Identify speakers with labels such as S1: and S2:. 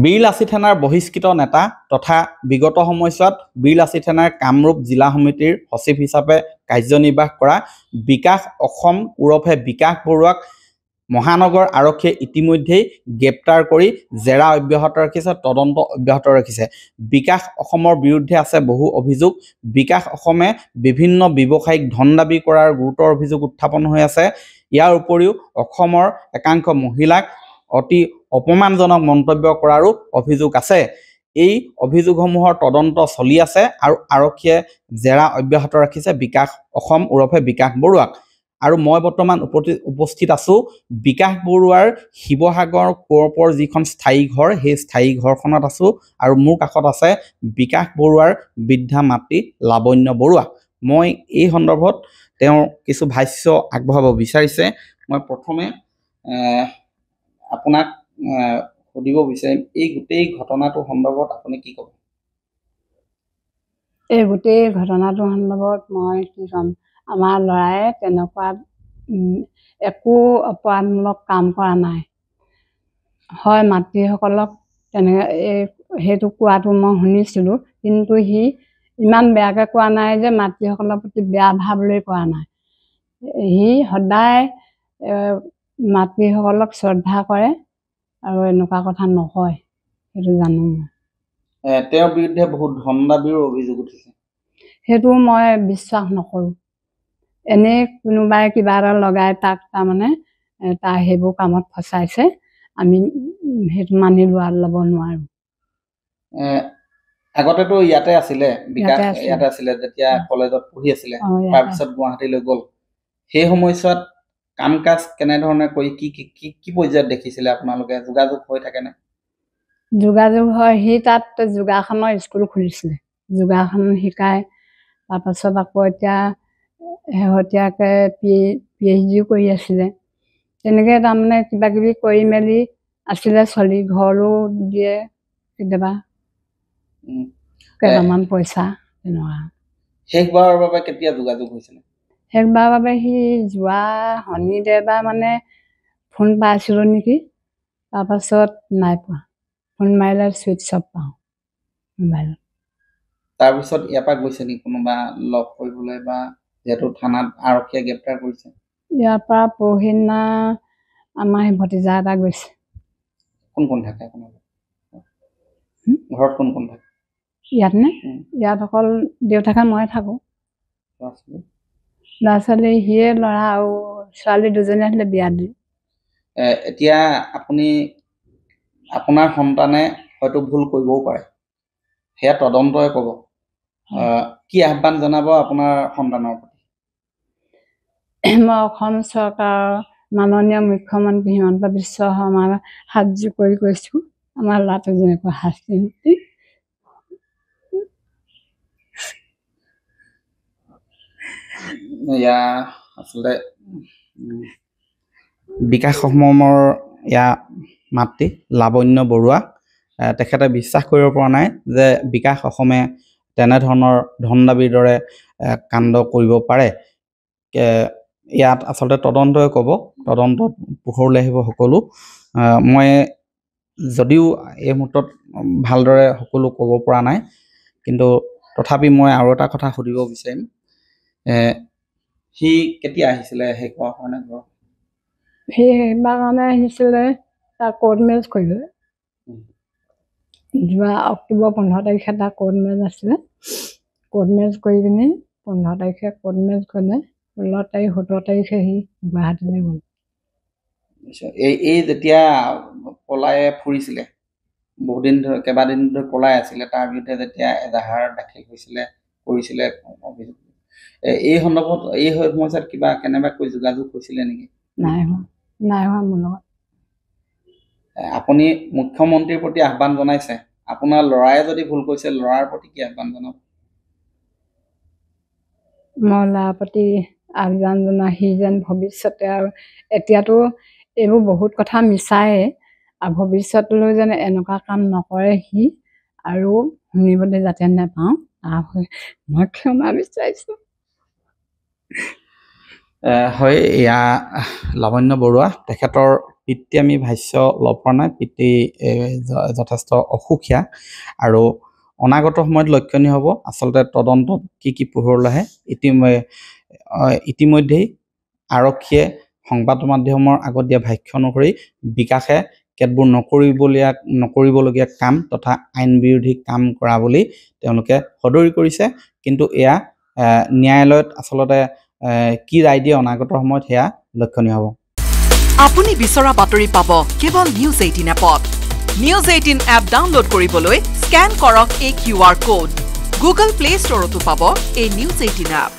S1: বীৰলাচি থানাৰ বহিষ্কৃত নেতা তথা বিগত সময়ছোৱাত বীৰলাচি থানাৰ কামৰূপ জিলা সমিতিৰ সচিব হিচাপে কাৰ্যনিৰ্বাহ কৰা বিকাশ অসম ওৰফে বিকাশ বৰুৱাক মহানগৰ আৰক্ষীয়ে ইতিমধ্যেই গ্ৰেপ্তাৰ কৰি জেৰা অব্যাহত ৰাখিছে, তদন্ত অব্যাহত ৰাখিছে। বিকাশ অসমৰ বিৰুদ্ধে আছে বহু অভিযোগ। বিকাশ অসমে বিভিন্ন ব্যৱসায়িক ধন দাবী কৰাৰ গুৰুতৰ অভিযোগ উত্থাপন হৈ আছে। ইয়াৰ উপৰিও অসমৰ একাংশ মহিলাক অতি অপমানজনক মন্তব্য কৰাৰো অভিযোগ আছে। এই অভিযোগসমূহৰ তদন্ত চলি আছে আৰু আৰক্ষীয়ে জেৰা অব্যাহত ৰাখিছে বিকাশ অসম ওৰফে বিকাশ বৰুৱাক। আৰু মই বৰ্তমান উপস্থিত আছোঁ বিকাশ বৰুৱাৰ শিৱসাগৰ কোৰ্পৰ যিখন স্থায়ী ঘৰ, সেই স্থায়ী ঘৰখনত আছোঁ আৰু মোৰ কাষত আছে বিকাশ বৰুৱাৰ বৃদ্ধা মাতৃ লাৱণ্য বৰুৱা। মই এই সন্দৰ্ভত তেওঁৰ কিছু ভাষ্য আগবঢ়াব বিচাৰিছে। মই প্ৰথমে আপোনাক সুধিব বিচাৰিম, এই গোটেই ঘটনাটোৰ সন্দৰ্ভত আপুনি কি ক'ব?
S2: এই গোটেই ঘটনাটোৰ সন্দৰ্ভত মই কি ক'ম, আমাৰ ল'ৰাই তেনেকুৱা একো অপৰাধমূলক কাম কৰা নাই। হয়, মাতৃসকলক তেনেকৈ সেইটো কোৱাটো মই শুনিছিলোঁ, কিন্তু সি ইমান বেয়াকৈ কোৱা নাই যে মাতৃসকলৰ প্ৰতি বেয়া ভাৱ লৈ কোৱা নাই। সি সদায় মাতৃসকলক শ্ৰদ্ধা কৰে আৰু এনেকুৱা কথা নকয়, সেইটো জানো মই।
S1: তেওঁৰ বিৰুদ্ধে বহুত ধন দাবীৰো অভিযোগ উঠিছে।
S2: সেইটো মই বিশ্বাস নকৰোঁ। এনেই কোনোবাই কিবা এটা লগাই তাক তাৰমানে তাৰ সেইবোৰ কামত ফচাইছে, আমি সেইটো মানি ল'ব নোৱাৰোঁ।
S1: আগতেতো ইয়াতে আছিলে, বিকাশ ইয়াতে আছিলে যেতিয়া কলেজত পঢ়ি আছিলে, তাৰপিছত গুৱাহাটীলৈ গ'ল। সেই সময়ছোৱাত কাম কাজ কেনেধৰণে কৰি কি পৰ্যায়ত দেখিছিলে আপোনালোকে? যোগাযোগ হৈ থাকেনে?
S2: যোগাযোগ হয়, সি তাত যোগাসনৰ স্কুল খুলিছিলে, যোগাসন শিকায়। তাৰপাছত আকৌ এতিয়া শেহতীয়াকৈ PhD কৰি আছিলে। তেনেকৈ তাৰমানে কিবা কিবি কৰি মেলি আছিলে চলি, ঘৰো দিয়ে কেতিয়াবা কেইটামান পইচা তেনেকুৱা।
S1: শেষবাৰৰ বাবে কেতিয়া যোগাযোগ হৈছিলে?
S2: শেষবাৰৰ বাবে সি যোৱা শনিদেৱবাৰ মানে ফোন পাইছিলোঁ নেকি, তাৰপাছত নাই পোৱা। ফোন মাৰিলে ছুইচ অফ পাওঁ মোবাইলত।
S1: তাৰপিছত ইয়াৰ পৰা গৈছে নেকি কোনোবা লগ কৰিবলৈ, বা যিহেতু থানাত আৰক্ষীয়ে গ্ৰেপ্তাৰ কৰিছে?
S2: ইয়াৰ পৰা পৰহিদিনা আমাৰ সেই ভতিজা এটা গৈছে।
S1: কোন কোন থাকে আপোনালোকৰ ঘৰত? কোন কোন থাকে
S2: ইয়াত নে? ইয়াত অকল দেউতাকে মই থাকোঁ। ল'ৰা ছোৱালী সিয়ে ল'ৰা আৰু ছোৱালী দুজনী আছিলে, বিয়া দিলে।
S1: এতিয়া আপুনি আপোনাৰ সন্তানে হয়তো ভুল কৰিবও পাৰে, সেয়া তদন্তই ক'ব। কি আহ্বান জনাব আপোনাৰ সন্তানৰ প্ৰতি?
S2: মই অসম চৰকাৰৰ মাননীয় মুখ্যমন্ত্ৰী হিমন্ত বিশ্ব শৰ্মাক হাত জোৰ কৰি কৈছোঁ, আমাৰ ল'ৰাটো যেনেকুৱা শাস্তি মুক্তি।
S1: এয়া আচলতে বিকাশ অসমৰ মাতৃ লাৱণ্য বৰুৱা। তেখেতে বিশ্বাস কৰিব পৰা নাই যে বিকাশ অসমে তেনেধৰণৰ ধন দাবীৰ দৰে কাণ্ড কৰিব পাৰে। ইয়াত আচলতে তদন্তই ক'ব, তদন্তত পোহৰলৈ আহিব সকলো। মই যদিও এই মুহূৰ্তত ভালদৰে সকলো ক'ব পৰা নাই, কিন্তু তথাপি মই আৰু এটা কথা সুধিব বিচাৰিম। সি কেতিয়া আহিছিলে শেষৰ কাৰণে ঘৰ?
S2: সি শেষবাৰ কাৰণে আহিছিলে তাৰ কোৰ্ট মেৰেজ কৰিবলৈ। যোৱা অক্টোবৰ 15 তাৰিখে তাৰ কোৰ্ট মেৰেজ আছিলে। কোৰ্ট মেৰেজ কৰি পিনি 15 তাৰিখে কোৰ্ট মেৰেজ কৰিলে, 16 তাৰিখ 17 তাৰিখে সি গুৱাহাটীলৈ গ'ল।
S1: এই যেতিয়া পলাই ফুৰিছিলে, বহুদিন ধৰি কেইবাদিন ধৰি পলাই আছিলে, তাৰ বিৰুদ্ধে যেতিয়া এজাহাৰ দাখিল কৰিছিলে অভিযোগ, এই সন্দৰ্ভত এই সময়ছোৱাত কিবা কেনেবাকৈ যোগাযোগ হৈছিলে নেকি?
S2: নাই হোৱা মোৰ লগত।
S1: আপুনি মুখ্যমন্ত্ৰীৰ প্ৰতি আহ্বান জনাইছে, আপোনাৰ ল'ৰাই যদি ভুল কৰিছে ল'ৰাৰ প্ৰতি কি আহ্বান জনাব?
S2: মই ল'ৰাৰ প্ৰতি আহ্বান জনাওঁ, সি যেন ভৱিষ্যতে, আৰু এতিয়াতো এইবোৰ বহুত কথা মিছায়ে, আৰু ভৱিষ্যতলৈ যেন এনেকুৱা কাম নকৰে সি, আৰু শুনিবলৈ যাতে নেপাওঁ তাৰ মই ক্ষমা বিচাৰিছোঁ।
S1: হয়, এয়া লাৱণ্য বৰুৱা, তেখেতৰ পিতৃ আমি ভাষ্য ল'ব পৰা নাই, পিতৃ যথেষ্ট অসুখীয়া আৰু অনাগত সময়ত লক্ষণীয় হ'ব আচলতে তদন্তত কি পোহৰলৈ আহে। ইতিমধ্যেই আৰক্ষীয়ে সংবাদ মাধ্যমৰ আগত দিয়া ভাষ্য অনুসৰি বিকাশে কেতবোৰ নকৰিবলগীয়া কাম তথা আইন বিৰোধী কাম কৰা বুলি তেওঁলোকে সদৰি কৰিছে। কিন্তু এয়া ন্যায়ালয়ত আচলতে কি ৰায় দিয়ে অনাগত সময়ত সেয়া লক্ষণীয় হ'ব।
S3: আপুনি বিচৰা বাতৰি পাব কেৱল নিউজ 18 এপত। নিউজ 18 এপ ডাউনলোড কৰিবলৈ স্কেন কৰক এই QR কোড। গুগল প্লে ষ্টৰতো পাব এই নিউজ 18 এপ।